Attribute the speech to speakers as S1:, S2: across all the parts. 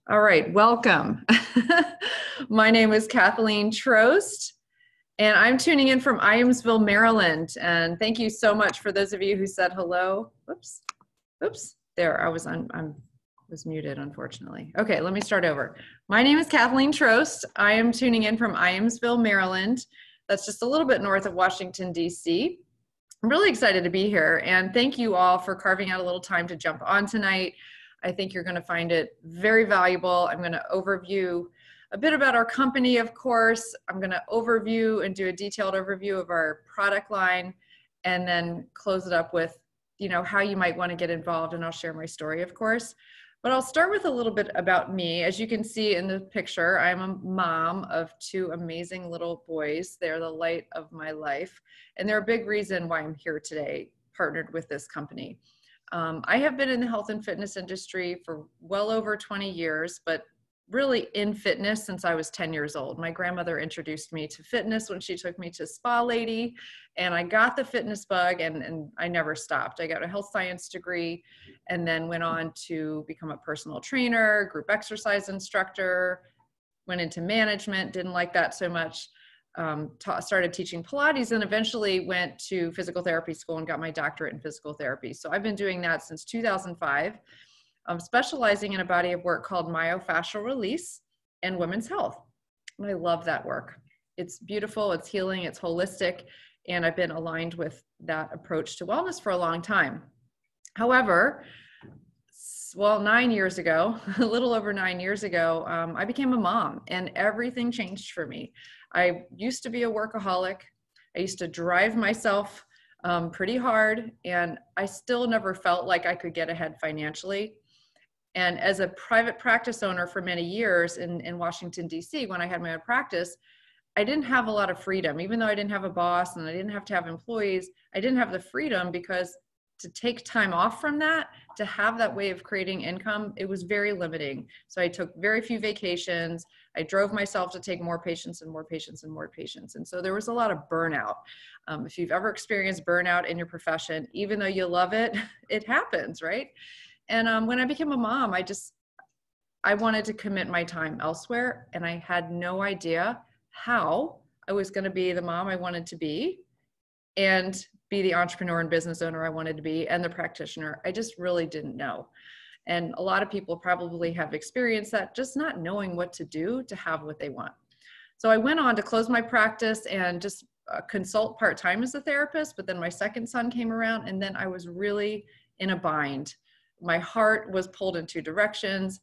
S1: All right, welcome. My name is Kathleen Troust, and I'm tuning in from Iamsville, Maryland. And thank you so much for those of you who said hello. Oops. There, I was muted, unfortunately. Okay, let me start over. My name is Kathleen Troust. I am tuning in from Iamsville, Maryland. That's just a little bit north of Washington, D.C. I'm really excited to be here, and thank you all for carving out a little time to jump on tonight. I think you're going to find it very valuable. I'm going to overview a bit about our company, of course. I'm going to overview and do a detailed overview of our product line, and then close it up with, how you might want to get involved, and I'll share my story, of course. But I'll start with a little bit about me. As you can see in the picture, I'm a mom of two amazing little boys. They're the light of my life, and they're a big reason why I'm here today, partnered with this company. I have been in the health and fitness industry for well over 20 years, but really in fitness since I was 10 years old. My grandmother introduced me to fitness when she took me to Spa Lady, and I got the fitness bug, and I never stopped. I got a health science degree and then went on to become a personal trainer, group exercise instructor, went into management, didn't like that so much. Started teaching Pilates, and eventually went to physical therapy school and got my doctorate in physical therapy. So I've been doing that since 2005, specializing in a body of work called myofascial release and women's health. And I love that work. It's beautiful, it's healing, it's holistic, and I've been aligned with that approach to wellness for a long time. However, 9 years ago, a little over 9 years ago, I became a mom, and everything changed for me. I used to be a workaholic. I used to drive myself pretty hard, and I still never felt like I could get ahead financially. And as a private practice owner for many years in Washington, D.C., when I had my own practice, I didn't have a lot of freedom. Even though I didn't have a boss and I didn't have to have employees, I didn't have the freedom, because to take time off from that, to have that way of creating income, it was very limiting. So I took very few vacations. I drove myself to take more patients and more patients and more patients. And so there was a lot of burnout. If you've ever experienced burnout in your profession, even though you love it, it happens, right? And when I became a mom, I wanted to commit my time elsewhere, and I had no idea how I was going to be the mom I wanted to be, and be the entrepreneur and business owner I wanted to be, and the practitioner. I just really didn't know. And a lot of people probably have experienced that, just not knowing what to do to have what they want. So I went on to close my practice and just consult part-time as a therapist, but then my second son came around, and then I was really in a bind. My heart was pulled in two directions,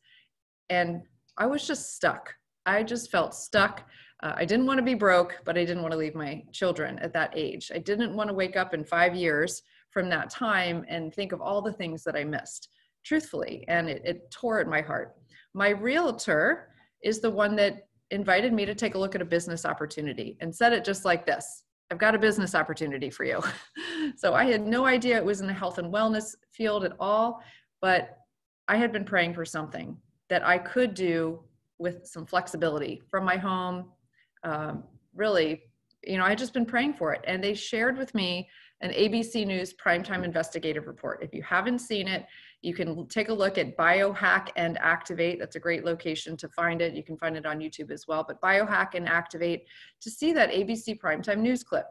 S1: and I was just stuck. I just felt stuck. I didn't want to be broke, but I didn't want to leave my children at that age. I didn't want to wake up in 5 years from that time and think of all the things that I missed, truthfully, and it tore at my heart. My realtor is the one that invited me to take a look at a business opportunity and said it just like this: I've got a business opportunity for you. So I had no idea it was in the health and wellness field at all, but I had been praying for something that I could do with some flexibility from my home. Really, I had just been praying for it. And they shared with me an ABC News primetime investigative report. If you haven't seen it, you can take a look at Biohack and Activate. That's a great location to find it. You can find it on YouTube as well, but Biohack and Activate, to see that ABC primetime news clip.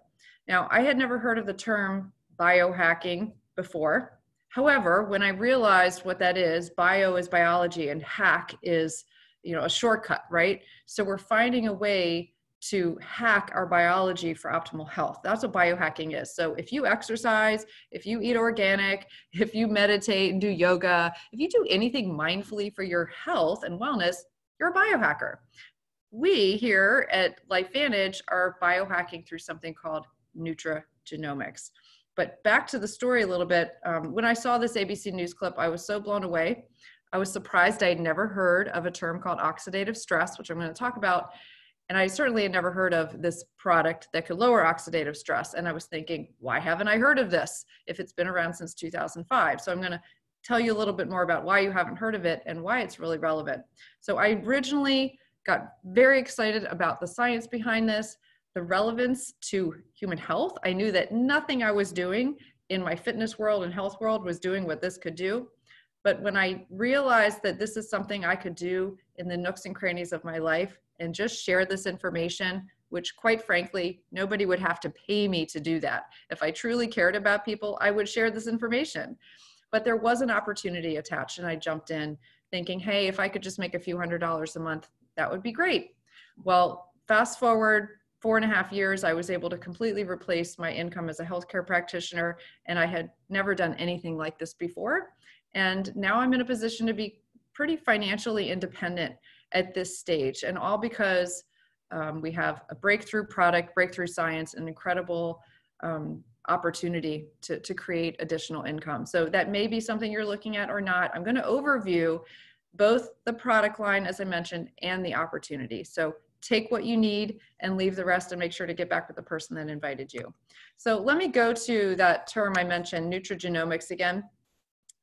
S1: Now, I had never heard of the term biohacking before. However, when I realized what that is, bio is biology and hack is, a shortcut, right? So we're finding a way to hack our biology for optimal health. That's what biohacking is. So if you exercise, if you eat organic, if you meditate and do yoga, if you do anything mindfully for your health and wellness, you're a biohacker. We here at LifeVantage are biohacking through something called nutrigenomics. But back to the story a little bit. When I saw this ABC News clip, I was so blown away. I was surprised. I had never heard of a term called oxidative stress, which I'm going to talk about. And I certainly had never heard of this product that could lower oxidative stress. And I was thinking, why haven't I heard of this if it's been around since 2005? So I'm going to tell you a little bit more about why you haven't heard of it and why it's really relevant. So I originally got very excited about the science behind this, the relevance to human health. I knew that nothing I was doing in my fitness world and health world was doing what this could do. But when I realized that this is something I could do in the nooks and crannies of my life and just share this information, which quite frankly, nobody would have to pay me to do that. If I truly cared about people, I would share this information. But there was an opportunity attached, and I jumped in thinking, hey, if I could just make a few $100s a month, that would be great. Well, fast forward 4.5 years, I was able to completely replace my income as a healthcare practitioner, and I had never done anything like this before. And now I'm in a position to be pretty financially independent at this stage, and all because we have a breakthrough product, breakthrough science, an incredible opportunity to create additional income. So that may be something you're looking at or not. I'm going to overview both the product line, as I mentioned, and the opportunity. So take what you need and leave the rest, and make sure to get back with the person that invited you. So let me go to that term I mentioned, nutrigenomics again.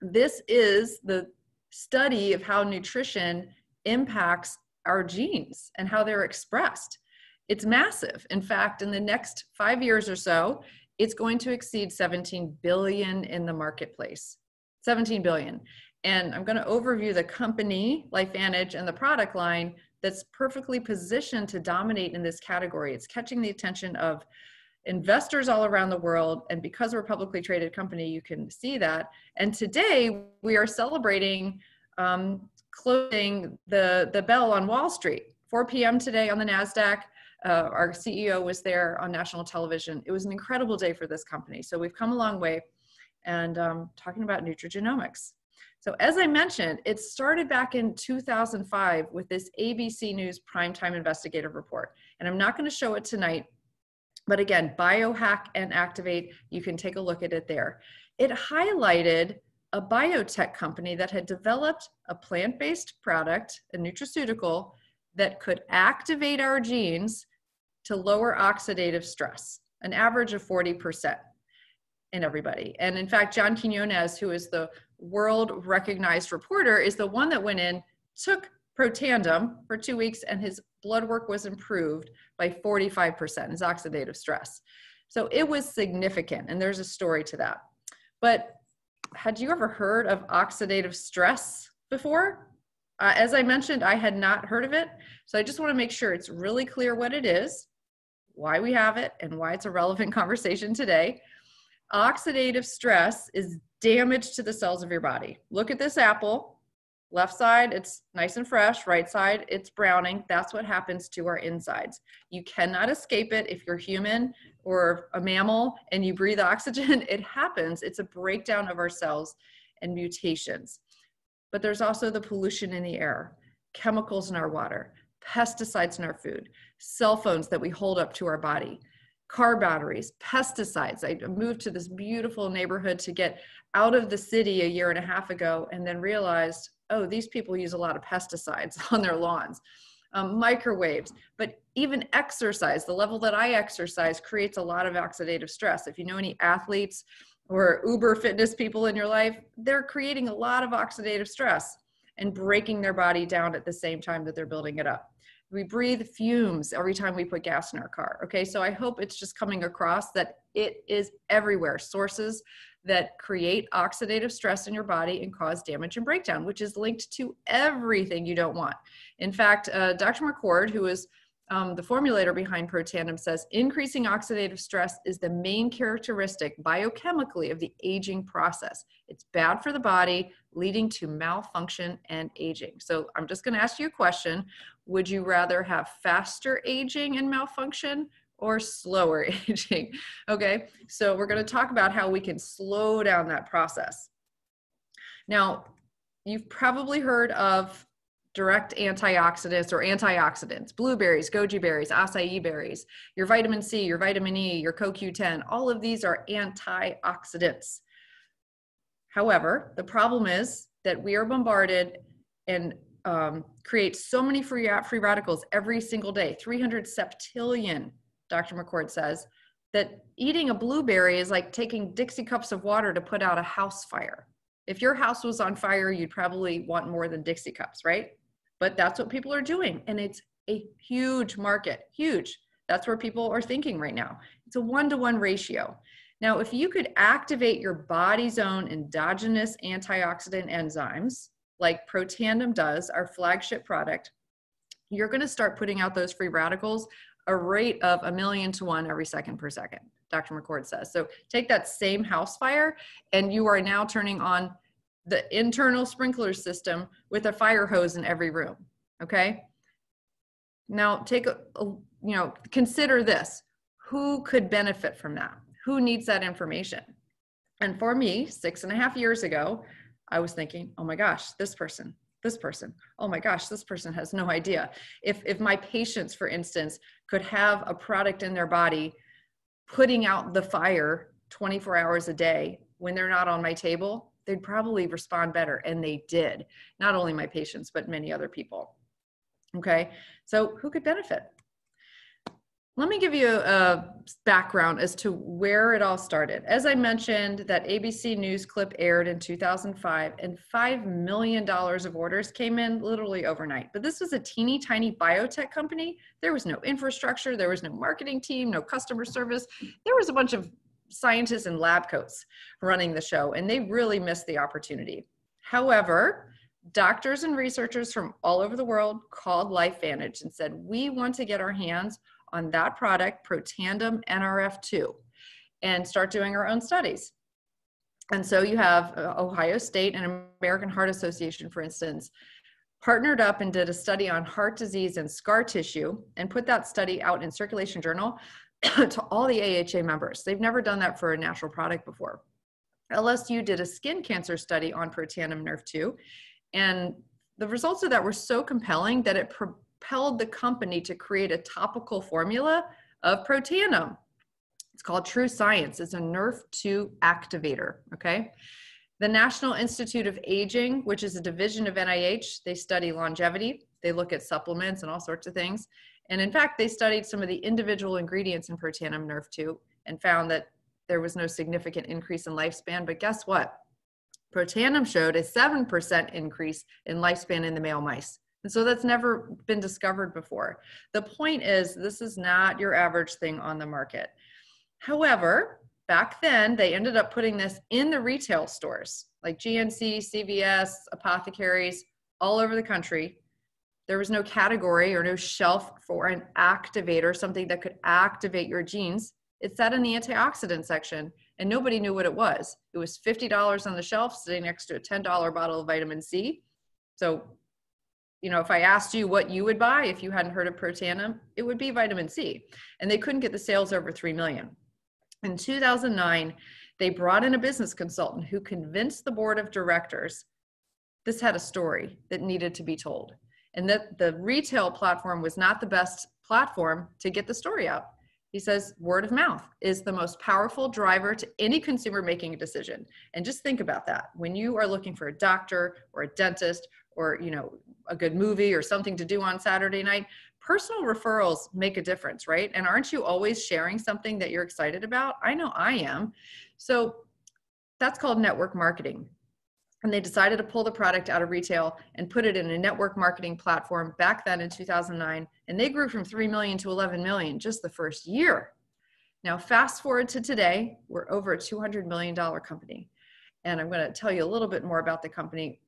S1: This is the study of how nutrition impacts our genes and how they're expressed. It's massive. In fact, in the next 5 years or so, it's going to exceed 17 billion in the marketplace. 17 billion. And I'm going to overview the company, LifeVantage, and the product line that's perfectly positioned to dominate in this category. It's catching the attention of investors all around the world. And because we're a publicly traded company, you can see that. And today we are celebrating closing the bell on Wall Street. 4 p.m. today on the NASDAQ. Our CEO was there on national television. It was an incredible day for this company. So we've come a long way, and talking about nutrigenomics. So as I mentioned, it started back in 2005 with this ABC News Primetime Investigative Report. And I'm not going to show it tonight, but again, Biohack and Activate, you can take a look at it there. It highlighted a biotech company that had developed a plant-based product, a nutraceutical, that could activate our genes to lower oxidative stress, an average of 40% in everybody. And in fact, John Quinones, who is the world recognized reporter, is the one that went in, took Protandim for 2 weeks, and his blood work was improved by 45%, his oxidative stress. So it was significant, and there's a story to that. But had you ever heard of oxidative stress before? As I mentioned, I had not heard of it. So I just want to make sure it's really clear what it is, why we have it, and why it's a relevant conversation today. Oxidative stress is damage to the cells of your body. Look at this apple. Left side, it's nice and fresh. Right side, it's browning. That's what happens to our insides. You cannot escape it. If you're human or a mammal and you breathe oxygen, it happens. It's a breakdown of our cells and mutations. But there's also the pollution in the air, chemicals in our water, pesticides in our food, cell phones that we hold up to our body, car batteries, pesticides. I moved to this beautiful neighborhood to get out of the city 1.5 years ago, and then realized, oh, these people use a lot of pesticides on their lawns. Microwaves, but even exercise, the level that I exercise creates a lot of oxidative stress. If you know any athletes or uber fitness people in your life, they're creating a lot of oxidative stress and breaking their body down at the same time that they're building it up. We breathe fumes every time we put gas in our car. Okay, so I hope it's just coming across that it is everywhere. Sources that create oxidative stress in your body and cause damage and breakdown, which is linked to everything you don't want. In fact, Dr. McCord, who is the formulator behind Protandim, says increasing oxidative stress is the main characteristic biochemically of the aging process. It's bad for the body, leading to malfunction and aging. So I'm just going to ask you a question. Would you rather have faster aging and malfunction or slower aging? Okay, so we're going to talk about how we can slow down that process. Now, you've probably heard of direct antioxidants or antioxidants, blueberries, goji berries, acai berries, your vitamin C, your vitamin E, your CoQ10, all of these are antioxidants. However, the problem is that we are bombarded and create so many free radicals every single day, 300 septillion, Dr. McCord says, that eating a blueberry is like taking Dixie cups of water to put out a house fire. If your house was on fire, you'd probably want more than Dixie cups, right? But that's what people are doing. And it's a huge market, huge. That's where people are thinking right now. It's a 1-to-1 ratio. Now, if you could activate your body's own endogenous antioxidant enzymes, like Protandim does, our flagship product, you're going to start putting out those free radicals a rate of 1,000,000 to 1 every second per second, Dr. McCord says. So take that same house fire, and you are now turning on the internal sprinkler system with a fire hose in every room, okay? Now take consider this. Who could benefit from that? Who needs that information? And for me, 6.5 years ago, I was thinking, oh my gosh, this person, oh my gosh, this person has no idea. If my patients, for instance, could have a product in their body putting out the fire 24 hours a day when they're not on my table, they'd probably respond better. And they did. Not only my patients, but many other people. Okay, so who could benefit? Let me give you a background as to where it all started. As I mentioned, that ABC News clip aired in 2005, and $5 million of orders came in literally overnight. But this was a teeny tiny biotech company. There was no infrastructure, there was no marketing team, no customer service. There was a bunch of scientists in lab coats running the show, and they really missed the opportunity. However, doctors and researchers from all over the world called LifeVantage and said, we want to get our hands on that product, Protandim NRF2, and start doing our own studies. And so you have Ohio State and American Heart Association, for instance, partnered up and did a study on heart disease and scar tissue and put that study out in Circulation Journal to all the AHA members. They've never done that for a natural product before. LSU did a skin cancer study on Protandim NRF2, and the results of that were so compelling that it propelled the company to create a topical formula of Protandim. It's called Troust Science. It's a NRF2 activator, okay? The National Institute of Aging, which is a division of NIH, they study longevity. They look at supplements and all sorts of things. And in fact, they studied some of the individual ingredients in Protandim NRF2 and found that there was no significant increase in lifespan. But guess what? Protandim showed a 7% increase in lifespan in the male mice. And so that's never been discovered before. The point is, this is not your average thing on the market. However, back then, they ended up putting this in the retail stores, like GNC, CVS, apothecaries, all over the country. There was no category or no shelf for an activator, something that could activate your genes. It sat in the antioxidant section, and nobody knew what it was. It was $50 on the shelf, sitting next to a $10 bottle of vitamin C. So, if I asked you what you would buy if you hadn't heard of Protandim, it would be vitamin C. And they couldn't get the sales over 3 million. In 2009, they brought in a business consultant who convinced the board of directors this had a story that needed to be told, and that the retail platform was not the best platform to get the story out. He says, word of mouth is the most powerful driver to any consumer making a decision. And just think about that. When you are looking for a doctor or a dentist or, a good movie or something to do on Saturday night, personal referrals make a difference, right? And aren't you always sharing something that you're excited about? I know I am. So that's called network marketing. And they decided to pull the product out of retail and put it in a network marketing platform back then in 2009. And they grew from 3 million to 11 million just the first year. Now, fast forward to today, we're over a $200 million company. And I'm going to tell you a little bit more about the company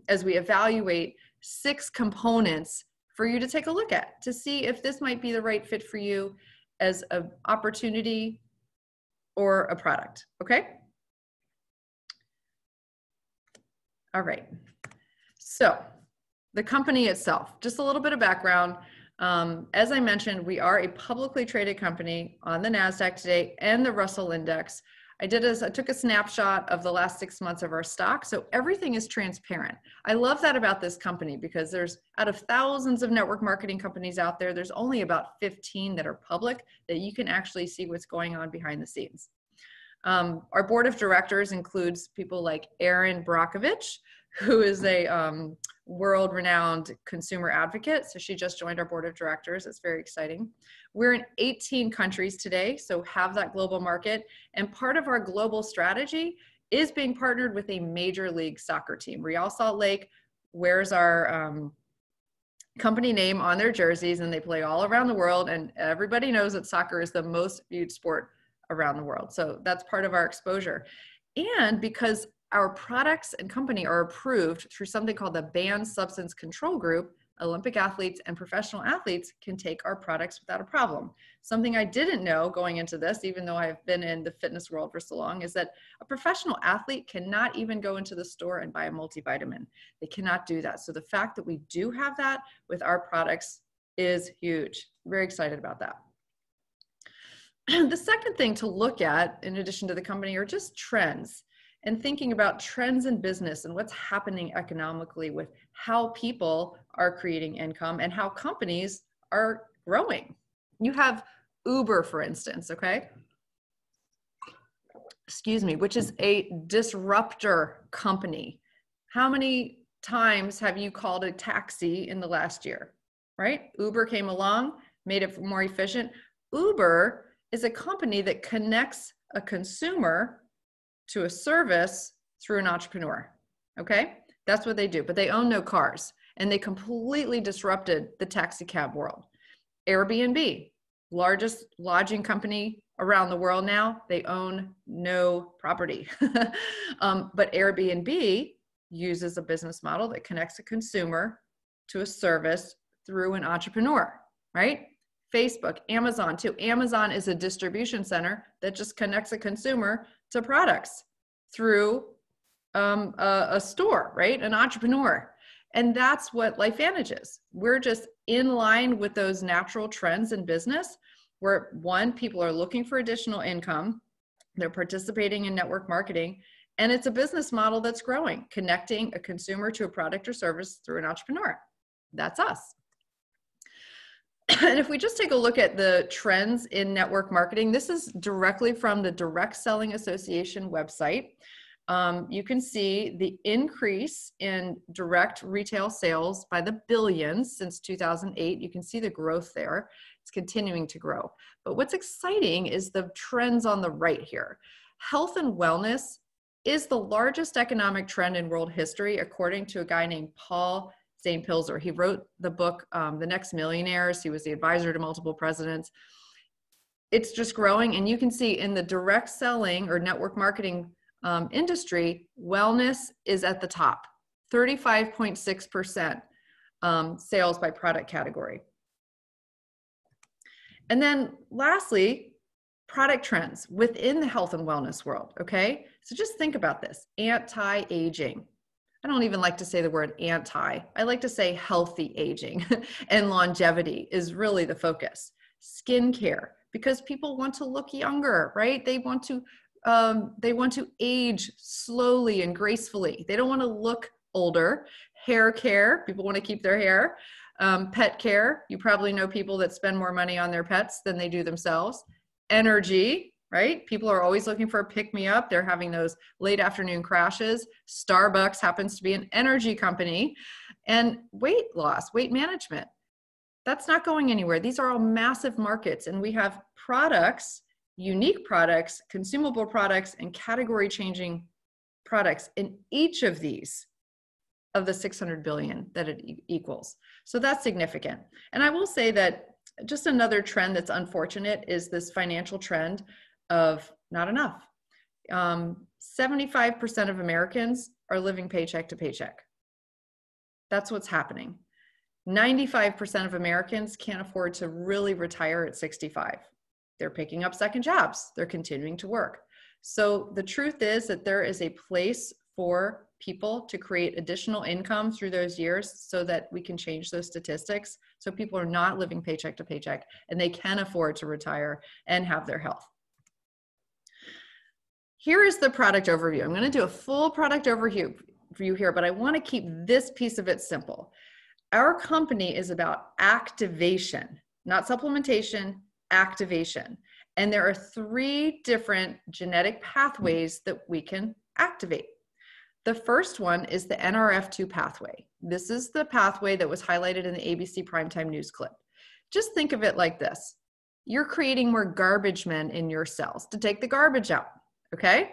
S1: as we evaluate 6 components for you to take a look at to see if this might be the right fit for you as an opportunity or a product. Okay? All right. So the company itself, just a little bit of background. As I mentioned, we are a publicly traded company on the NASDAQ today and the Russell Index. I took a snapshot of the last 6 months of our stock, so everything is transparent. I love that about this company because out of thousands of network marketing companies out there, there's only about 15 that are public that you can actually see what's going on behind the scenes. Our board of directors includes people like Erin Brockovich, who is a world-renowned consumer advocate. So she just joined our board of directors. It's very exciting. We're in 18 countries today, so have that global market. And part of our global strategy is being partnered with a major league soccer team. Real Salt Lake wears our company name on their jerseys, and they play all around the world. And everybody knows that soccer is the most viewed sport around the world. So that's part of our exposure. And because our products and company are approved through something called the Banned Substance Control Group, Olympic athletes and professional athletes can take our products without a problem. Something I didn't know going into this, even though I've been in the fitness world for so long, is that a professional athlete cannot even go into the store and buy a multivitamin. They cannot do that. So the fact that we do have that with our products is huge. Very excited about that. The second thing to look at, in addition to the company, are just trends. And thinking about trends in business and what's happening economically with how people are creating income and how companies are growing. You have Uber, for instance, okay? Excuse me, which is a disruptor company. How many times have you called a taxi in the last year, right? Uber came along, made it more efficient. Uber is a company that connects a consumer to a service through an entrepreneur, okay? That's what they do, but they own no cars, and they completely disrupted the taxi cab world. Airbnb, largest lodging company around the world now, they own no property. But Airbnb uses a business model that connects a consumer to a service through an entrepreneur, right? Facebook, Amazon too. Amazon is a distribution center that just connects a consumer to products through a store, right? An entrepreneur. And that's what LifeVantage is. We're just in line with those natural trends in business where, one, people are looking for additional income. They're participating in network marketing. And it's a business model that's growing, connecting a consumer to a product or service through an entrepreneur. That's us. And if we just take a look at the trends in network marketing, this is directly from the Direct Selling Association website. You can see the increase in direct retail sales by the billions since 2008. You can see the growth there. It's continuing to grow. But what's exciting is the trends on the right here. Health and wellness is the largest economic trend in world history, according to a guy named Paul St. Pilzer. He wrote the book, The Next Millionaires. He was the advisor to multiple presidents. It's just growing. And you can see in the direct selling or network marketing industry, wellness is at the top, 35.6% sales by product category. And then lastly, product trends within the health and wellness world, okay? So just think about this, anti-aging. I don't even like to say the word anti. I like to say healthy aging and longevity is really the focus. Skincare, because people want to look younger, right? They want to age slowly and gracefully. They don't want to look older. Hair care, people want to keep their hair. Pet care, you probably know people that spend more money on their pets than they do themselves. Energy, right? People are always looking for a pick-me-up. They're having those late afternoon crashes. Starbucks happens to be an energy company. And weight loss, weight management, that's not going anywhere. These are all massive markets, and we have products, unique products, consumable products, and category-changing products in each of these of the 600 billion that it equals. So that's significant. And I will say that just another trend that's unfortunate is this financial trend of not enough. 75% of Americans are living paycheck to paycheck. That's what's happening. 95% of Americans can't afford to really retire at 65. They're picking up second jobs. They're continuing to work. So the truth is that there is a place for people to create additional income through those years so that we can change those statistics. So people are not living paycheck to paycheck and they can afford to retire and have their health. Here is the product overview. I'm going to do a full product overview for you here, but I want to keep this piece of it simple. Our company is about activation, not supplementation, activation. And there are 3 different genetic pathways that we can activate. The first one is the NRF2 pathway. This is the pathway that was highlighted in the ABC Primetime News clip. Just think of it like this. You're creating more garbage men in your cells to take the garbage out, okay?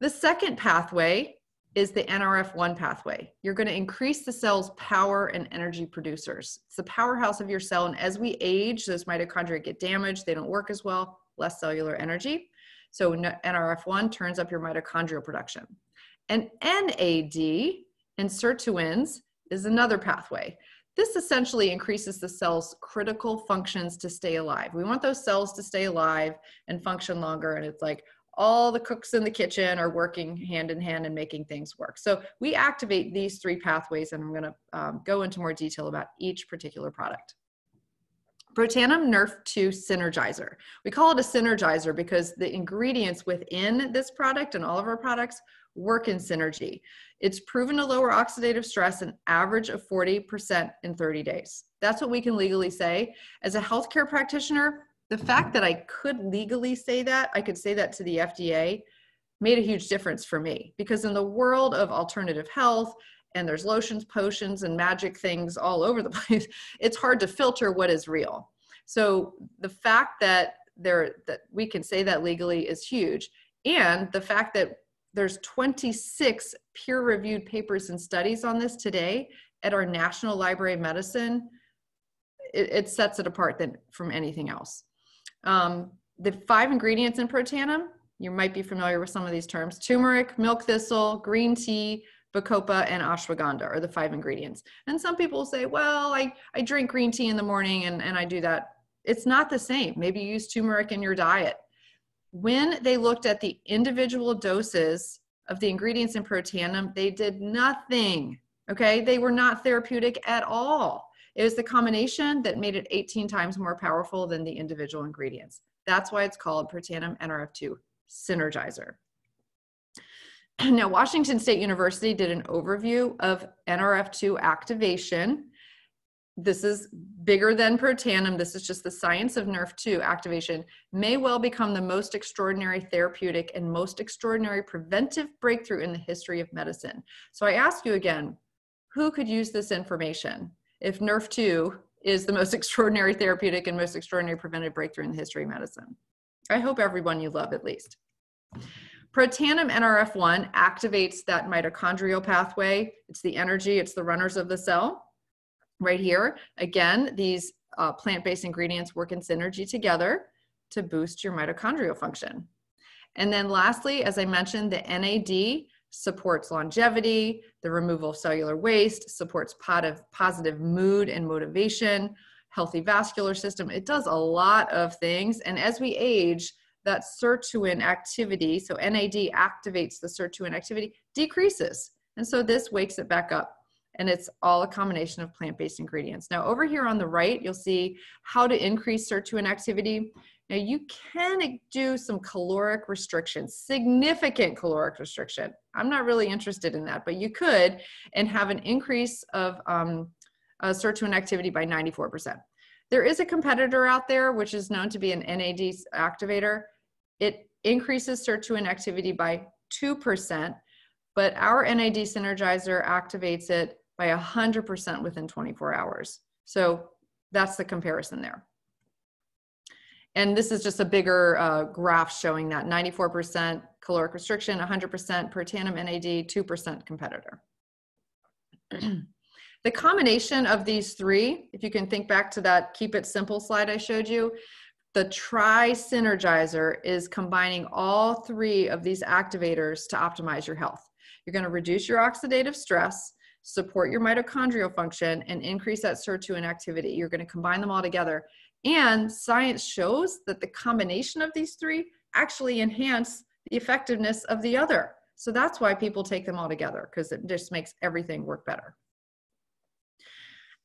S1: The second pathway is the NRF1 pathway. You're going to increase the cell's power and energy producers. It's the powerhouse of your cell, and as we age, those mitochondria get damaged, they don't work as well, less cellular energy. So NRF1 turns up your mitochondrial production. And NAD and sirtuins is another pathway. This essentially increases the cell's critical functions to stay alive. We want those cells to stay alive and function longer, and it's like all the cooks in the kitchen are working hand in hand and making things work. So we activate these three pathways, and I'm going to go into more detail about each particular product. Protandim Nerf2 Synergizer. We call it a synergizer because the ingredients within this product and all of our products work in synergy. It's proven to lower oxidative stress an average of 40% in 30 days. That's what we can legally say. As a healthcare practitioner, the fact that I could legally say that, I could say that to the FDA, made a huge difference for me, because in the world of alternative health, and there's lotions, potions, and magic things all over the place, it's hard to filter what is real. So the fact that we can say that legally is huge. And the fact that there's 26 peer-reviewed papers and studies on this today at our National Library of Medicine, it sets it apart from anything else. The 5 ingredients in Protandim, you might be familiar with some of these terms: turmeric, milk thistle, green tea, bacopa, and ashwagandha are the 5 ingredients. And some people say, well, I drink green tea in the morning and I do that. It's not the same. Maybe you use turmeric in your diet. When they looked at the individual doses of the ingredients in Protandim, they did nothing, okay? They were not therapeutic at all. It was the combination that made it 18 times more powerful than the individual ingredients. That's why it's called Protandim NRF2 Synergizer. Now, Washington State University did an overview of NRF2 activation. This is bigger than Protandim. This is just the science of NRF2 activation. May well become the most extraordinary therapeutic and most extraordinary preventive breakthrough in the history of medicine. So I ask you again, who could use this information if NRF2 is the most extraordinary therapeutic and most extraordinary preventive breakthrough in the history of medicine? I hope everyone you love at least. Protandim NRF1 activates that mitochondrial pathway. It's the energy, it's the runners of the cell. Right here, again, these plant-based ingredients work in synergy together to boost your mitochondrial function. And then lastly, as I mentioned, the NAD supports longevity, the removal of cellular waste, supports positive mood and motivation, healthy vascular system. It does a lot of things. And as we age, that sirtuin activity, so NAD activates the sirtuin activity, decreases. And so this wakes it back up. And it's all a combination of plant-based ingredients. Now over here on the right, you'll see how to increase sirtuin activity. Now you can do some caloric restriction, significant caloric restriction. I'm not really interested in that, but you could, and have an increase of sirtuin activity by 94%. There is a competitor out there, which is known to be an NAD activator. It increases sirtuin activity by 2%, but our NAD synergizer activates it by 100% within 24 hours. So that's the comparison there. And this is just a bigger graph showing that 94% caloric restriction, 100% Protandim NAD, 2% competitor. The combination of these three, if you can think back to that keep it simple slide I showed you, the tri-synergizer is combining all 3 of these activators to optimize your health. You're going to reduce your oxidative stress, support your mitochondrial function, and increase that sirtuin activity. You're going to combine them all together. And science shows that the combination of these 3 actually enhance the effectiveness of the other. So that's why people take them all together, because it just makes everything work better.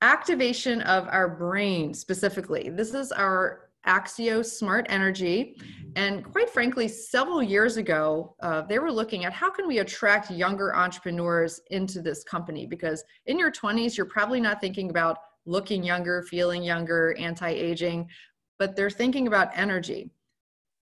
S1: Activation of our brain specifically. This is our Axio Smart Energy. And quite frankly, several years ago, they were looking at how can we attract younger entrepreneurs into this company? Because in your 20s, you're probably not thinking about looking younger, feeling younger, anti-aging, but they're thinking about energy.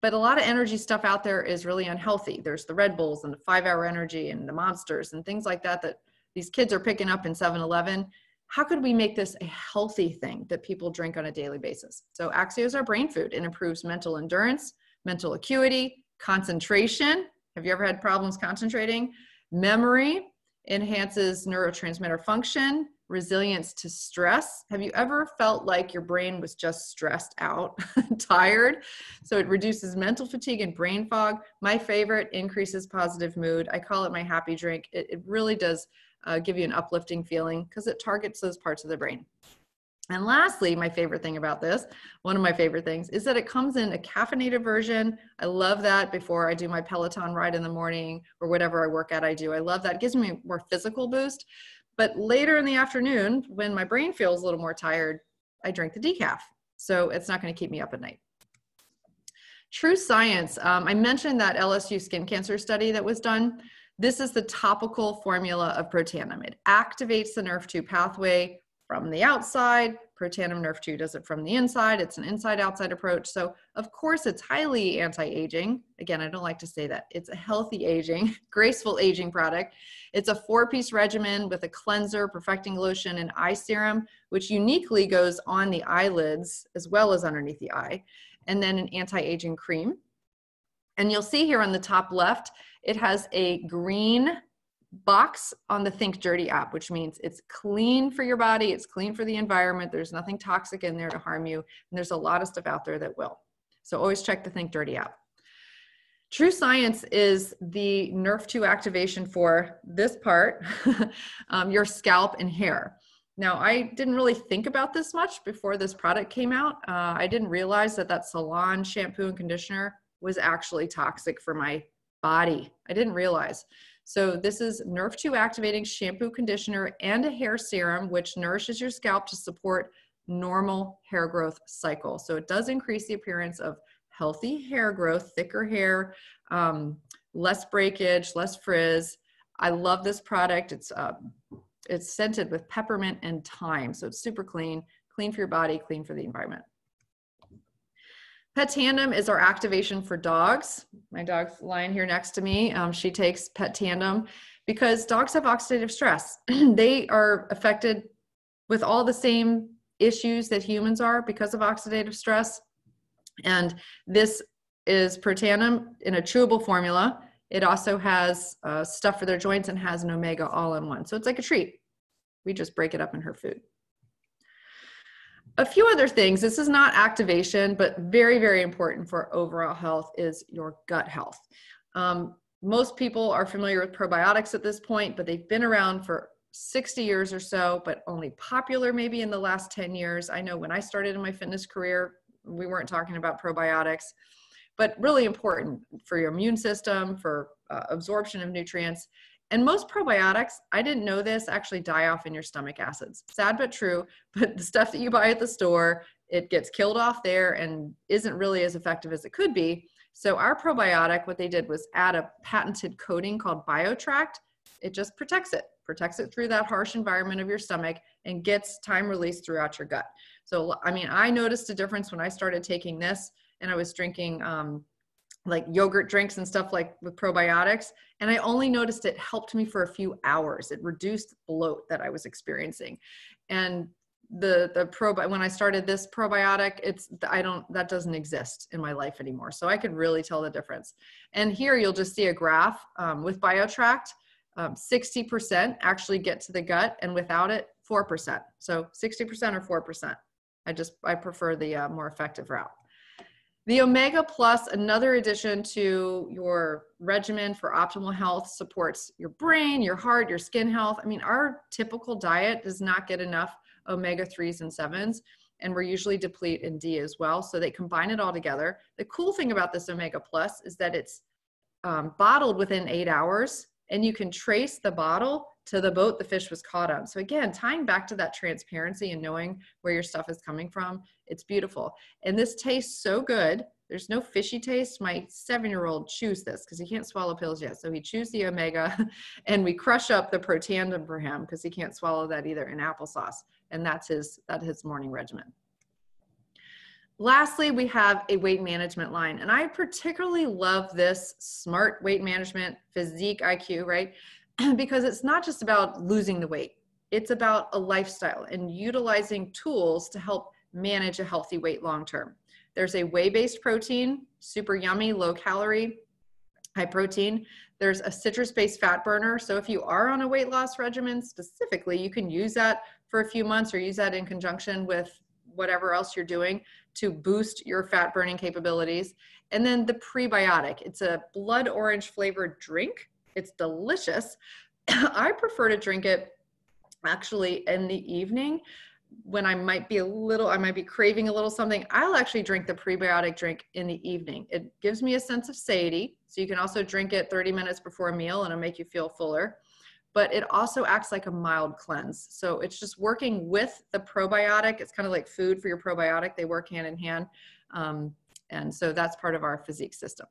S1: But a lot of energy stuff out there is really unhealthy. There's the Red Bulls and the 5-Hour Energy and the Monsters and things like that that these kids are picking up in 7-Eleven. How could we make this a healthy thing that people drink on a daily basis? So Axio is our brain food. It improves mental endurance, mental acuity, concentration. Have you ever had problems concentrating? Memory, enhances neurotransmitter function, resilience to stress. Have you ever felt like your brain was just stressed out, tired? So it reduces mental fatigue and brain fog. My favorite, increases positive mood. I call it my happy drink. It really does give you an uplifting feeling because it targets those parts of the brain. And lastly, my favorite thing about this, one of my favorite things, is that it comes in a caffeinated version. I love that before I do my Peloton ride in the morning or whatever I work out I do. I love that. It gives me a more physical boost. But later in the afternoon, when my brain feels a little more tired, I drink the decaf. So it's not going to keep me up at night. Troust Science. I mentioned that LSU skin cancer study that was done. This is the topical formula of Protandim. It activates the Nrf2 pathway from the outside. Protandim Nrf2 does it from the inside. It's an inside-outside approach. So of course it's highly anti-aging. Again, I don't like to say that. It's a healthy aging, graceful aging product. It's a 4-piece regimen with a cleanser, perfecting lotion, and eye serum, which uniquely goes on the eyelids as well as underneath the eye, and then an anti-aging cream. And you'll see here on the top left, it has a green box on the Think Dirty app, which means it's clean for your body, it's clean for the environment, there's nothing toxic in there to harm you, and there's a lot of stuff out there that will. So always check the Think Dirty app. Troust Science is the Nrf2 activation for this part, your scalp and hair. Now, I didn't really think about this much before this product came out. I didn't realize that that salon shampoo and conditioner was actually toxic for my body. I didn't realize. So this is Nrf2 activating shampoo, conditioner, and a hair serum, which nourishes your scalp to support normal hair growth cycle. So it does increase the appearance of healthy hair growth, thicker hair, less breakage, less frizz. I love this product. It's scented with peppermint and thyme. So it's super clean, clean for your body, clean for the environment. Protandim is our activation for dogs. My dog's lying here next to me. She takes Protandim because dogs have oxidative stress. They are affected with all the same issues that humans are because of oxidative stress. And this is Protandim in a chewable formula. It also has stuff for their joints and has an omega all in one. So it's like a treat. We just break it up in her food. A few other things, this is not activation, but very, very important for overall health is your gut health. Most people are familiar with probiotics at this point, but they've been around for 60 years or so, but only popular maybe in the last 10 years. I know when I started in my fitness career, we weren't talking about probiotics, but really important for your immune system, for absorption of nutrients. And most probiotics, I didn't know this, actually die off in your stomach acids. Sad but true, but the stuff that you buy at the store, it gets killed off there and isn't really as effective as it could be. So our probiotic, what they did was add a patented coating called BioTract. It just protects it through that harsh environment of your stomach and gets time release throughout your gut. So, I mean, I noticed a difference when I started taking this and I was drinking like yogurt drinks and stuff like with probiotics. And I only noticed it helped me for a few hours. It reduced bloat that I was experiencing. And when I started this probiotic, that doesn't exist in my life anymore. So I could really tell the difference. And here you'll just see a graph with BioTract, 60% actually get to the gut, and without it, 4%. So 60% or 4%. I prefer the more effective route. The Omega Plus, another addition to your regimen for optimal health, supports your brain, your heart, your skin health. I mean, our typical diet does not get enough omega-3s and 7s, and we're usually deplete in D as well. So they combine it all together. The cool thing about this Omega Plus is that it's bottled within 8 hours, and you can trace the bottle to the boat the fish was caught on. So again, tying back to that transparency and knowing where your stuff is coming from, it's beautiful. And this tastes so good. There's no fishy taste. My 7-year-old chews this because he can't swallow pills yet. So he chews the Omega and we crush up the Protandim for him because he can't swallow that either in applesauce. And that's his morning regimen. Lastly, we have a weight management line. And I particularly love this smart weight management physique IQ, right? Because it's not just about losing the weight. It's about a lifestyle and utilizing tools to help manage a healthy weight long-term. There's a whey-based protein, super yummy, low calorie, high protein. There's a citrus-based fat burner. So if you are on a weight loss regimen specifically, you can use that for a few months or use that in conjunction with whatever else you're doing to boost your fat burning capabilities. And then the prebiotic, it's a blood orange flavored drink. It's delicious. I prefer to drink it actually in the evening when I might be craving a little something. I'll actually drink the prebiotic drink in the evening. It gives me a sense of satiety. So you can also drink it 30 minutes before a meal and it'll make you feel fuller. But it also acts like a mild cleanse. So it's just working with the probiotic. It's kind of like food for your probiotic. They work hand in hand. And so that's part of our physique system.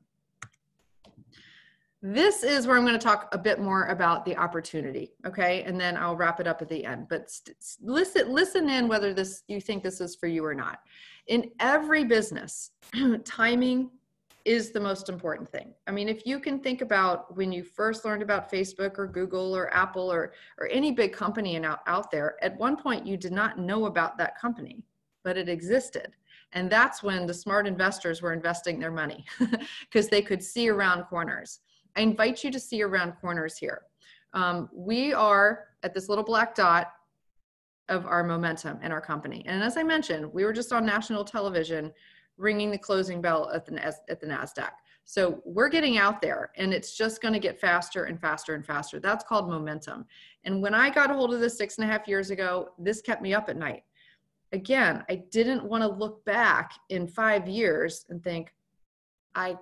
S1: This is where I'm going to talk a bit more about the opportunity, okay? And then I'll wrap it up at the end. But listen in whether you think this is for you or not. In every business, timing is the most important thing. I mean, if you can think about when you first learned about Facebook or Google or Apple or any big company out there, at one point you did not know about that company, but it existed. And that's when the smart investors were investing their money because they could see around corners. I invite you to see around corners here. We are at this little black dot of our momentum in our company. And as I mentioned, we were just on national television ringing the closing bell at the NASDAQ. So we're getting out there and it's just going to get faster and faster and faster. That's called momentum. And when I got a hold of this 6.5 years ago, this kept me up at night. Again, I didn't want to look back in 5 years and think, I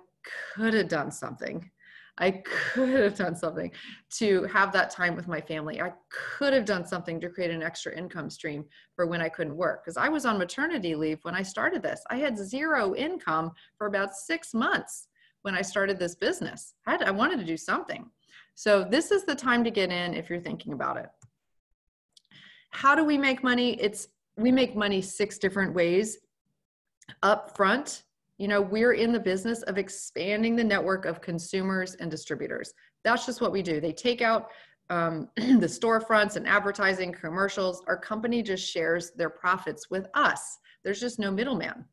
S1: could have done something. I could have done something to have that time with my family. I could have done something to create an extra income stream for when I couldn't work. Because I was on maternity leave when I started this. I had 0 income for about 6 months when I started this business. I wanted to do something. So this is the time to get in if you're thinking about it. How do we make money? We make money 6 different ways. Up front, you know, we're in the business of expanding the network of consumers and distributors. That's just what we do. They take out the storefronts and advertising commercials. Our company just shares their profits with us. There's just no middleman.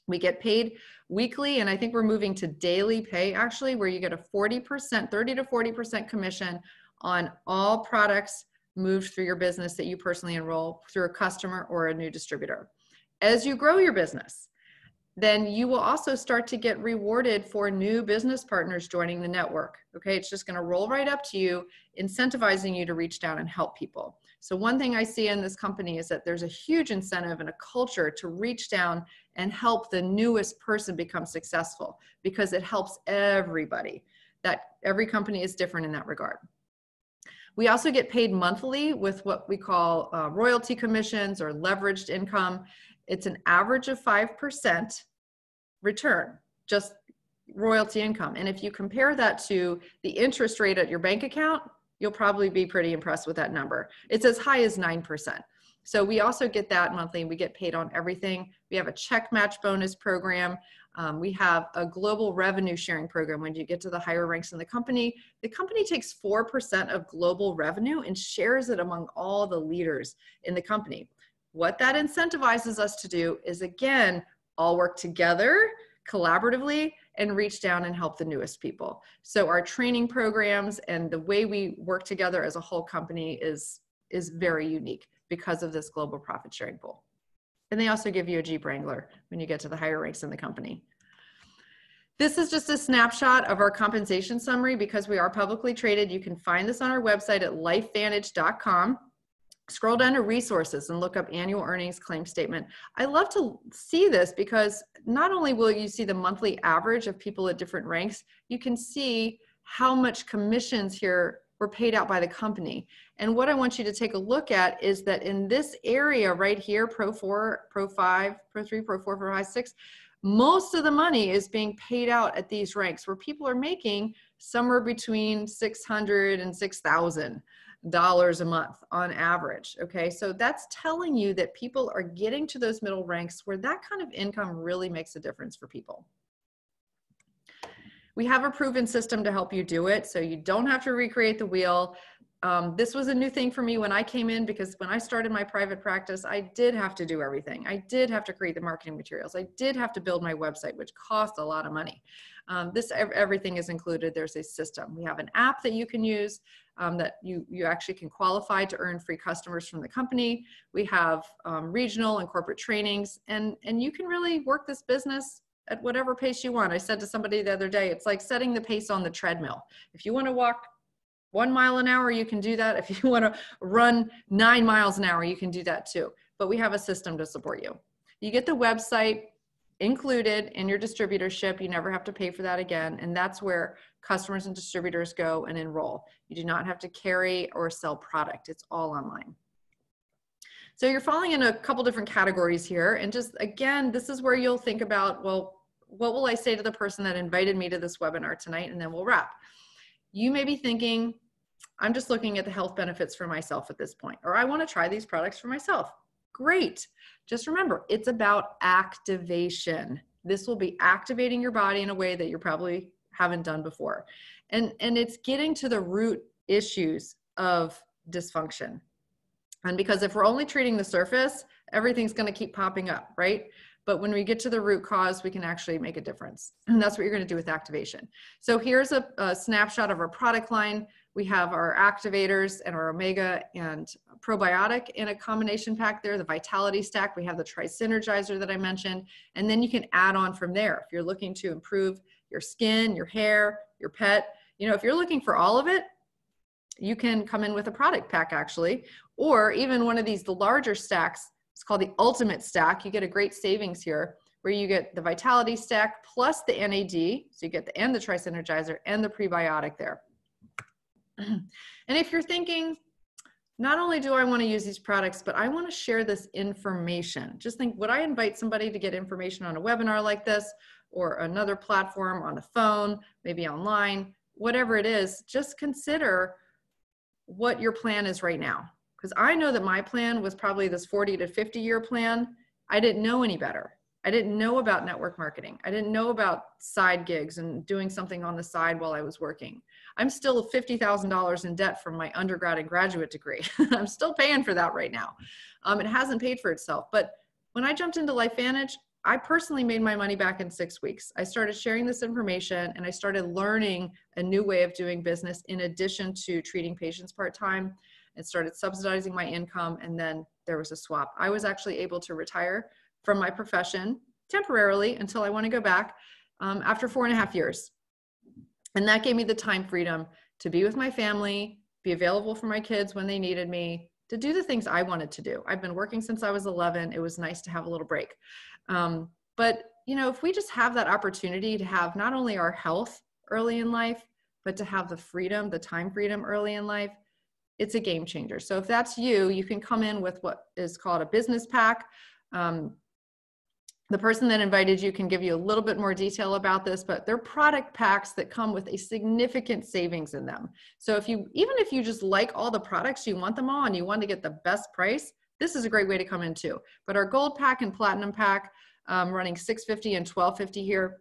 S1: We get paid weekly, and I think we're moving to daily pay actually, where you get a 40%, 30 to 40% commission on all products moved through your business that you personally enroll through a customer or a new distributor. As you grow your business, then you will also start to get rewarded for new business partners joining the network. Okay, it's just going to roll right up to you, incentivizing you to reach down and help people. So one thing I see in this company is that there's a huge incentive and a culture to reach down and help the newest person become successful because it helps everybody. That every company is different in that regard. We also get paid monthly with what we call royalty commissions or leveraged income. It's an average of 5% return, just royalty income. And if you compare that to the interest rate at your bank account, you'll probably be pretty impressed with that number. It's as high as 9%. So we also get that monthly. We get paid on everything. We have a check match bonus program. We have a global revenue sharing program. When you get to the higher ranks in the company takes 4% of global revenue and shares it among all the leaders in the company. What that incentivizes us to do is, again, all work together collaboratively and reach down and help the newest people. So our training programs and the way we work together as a whole company is very unique because of this global profit sharing pool. And they also give you a Jeep Wrangler when you get to the higher ranks in the company. This is just a snapshot of our compensation summary because we are publicly traded. You can find this on our website at lifevantage.com. Scroll down to resources and look up annual earnings claim statement. I love to see this because not only will you see the monthly average of people at different ranks, you can see how much commissions here were paid out by the company. And what I want you to take a look at is that in this area right here, Pro 4, Pro 5, Pro 3, Pro 4, Pro 5, 6, most of the money is being paid out at these ranks where people are making somewhere between $600 and $6,000 a month on average. Okay, so that's telling you that people are getting to those middle ranks where that kind of income really makes a difference for people. We have a proven system to help you do it, so you don't have to recreate the wheel. This was a new thing for me when I came in, because when I started my private practice, I did have to do everything. I did have to create the marketing materials. I did have to build my website, which cost a lot of money. Everything is included. There's a system. We have an app that you can use that you actually can qualify to earn free customers from the company. We have regional and corporate trainings, and you can really work this business at whatever pace you want. I said to somebody the other day, it's like setting the pace on the treadmill. If you want to walk 1 mile an hour, you can do that. If you want to run 9 miles an hour, you can do that too. But we have a system to support you. You get the website included in your distributorship. You never have to pay for that again. And that's where customers and distributors go and enroll. You do not have to carry or sell product. It's all online. So you're falling in a couple different categories here. And just again, this is where you'll think about, well, what will I say to the person that invited me to this webinar tonight? And then we'll wrap. You may be thinking, I'm just looking at the health benefits for myself at this point, or I want to try these products for myself. Great. Just remember, it's about activation. This will be activating your body in a way that you probably haven't done before. And it's getting to the root issues of dysfunction. And because if we're only treating the surface, everything's going to keep popping up, right? But when we get to the root cause, we can actually make a difference. And that's what you're going to do with activation. So here's a snapshot of our product line. We have our activators and our omega and probiotic in a combination pack there, the vitality stack. We have the tri-synergizer that I mentioned. And then you can add on from there. If you're looking to improve your skin, your hair, your pet, you know, if you're looking for all of it, you can come in with a product pack actually, or even one of these, the larger stacks. It's called the ultimate stack. You get a great savings here where you get the vitality stack plus the NAD. So you get the tri-synergizer and the prebiotic there. And if you're thinking, not only do I want to use these products, but I want to share this information. Just think, would I invite somebody to get information on a webinar like this or another platform on the phone, maybe online, whatever it is, just consider what your plan is right now. Because I know that my plan was probably this 40 to 50 year plan. I didn't know any better. I didn't know about network marketing. I didn't know about side gigs and doing something on the side while I was working. I'm still $50,000 in debt from my undergrad and graduate degree. I'm still paying for that right now. It hasn't paid for itself. But when I jumped into LifeVantage, I personally made my money back in 6 weeks. I started sharing this information and I started learning a new way of doing business in addition to treating patients part-time, and started subsidizing my income. And then there was a swap. I was actually able to retire from my profession temporarily until I want to go back after 4.5 years. And that gave me the time freedom to be with my family, be available for my kids when they needed me, to do the things I wanted to do. I've been working since I was 11. It was nice to have a little break. But you know, if we just have that opportunity to have not only our health early in life, but to have the freedom, the time freedom early in life, it's a game changer. So if that's you, you can come in with what is called a business pack. The person that invited you can give you a little bit more detail about this, but they're product packs that come with a significant savings in them. So even if you just like all the products, you want them all and you want to get the best price, this is a great way to come in too. But our gold pack and platinum pack, running $650 and $1,250 here,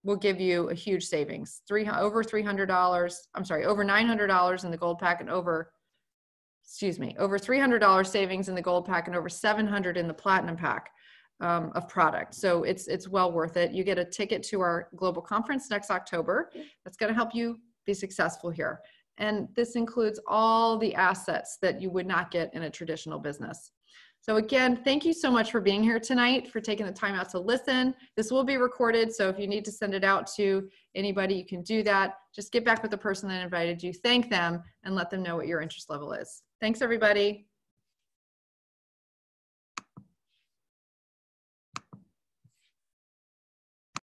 S1: will give you a huge savings. Over $300, I'm sorry, over $900 in the gold pack and over $300 savings in the gold pack and over $700 in the platinum pack of product. So it's well worth it. You get a ticket to our global conference next October. That's going to help you be successful here. And this includes all the assets that you would not get in a traditional business. So again, thank you so much for being here tonight, for taking the time out to listen. This will be recorded, so if you need to send it out to anybody, you can do that. Just get back with the person that invited you, thank them, and let them know what your interest level is. Thanks, everybody.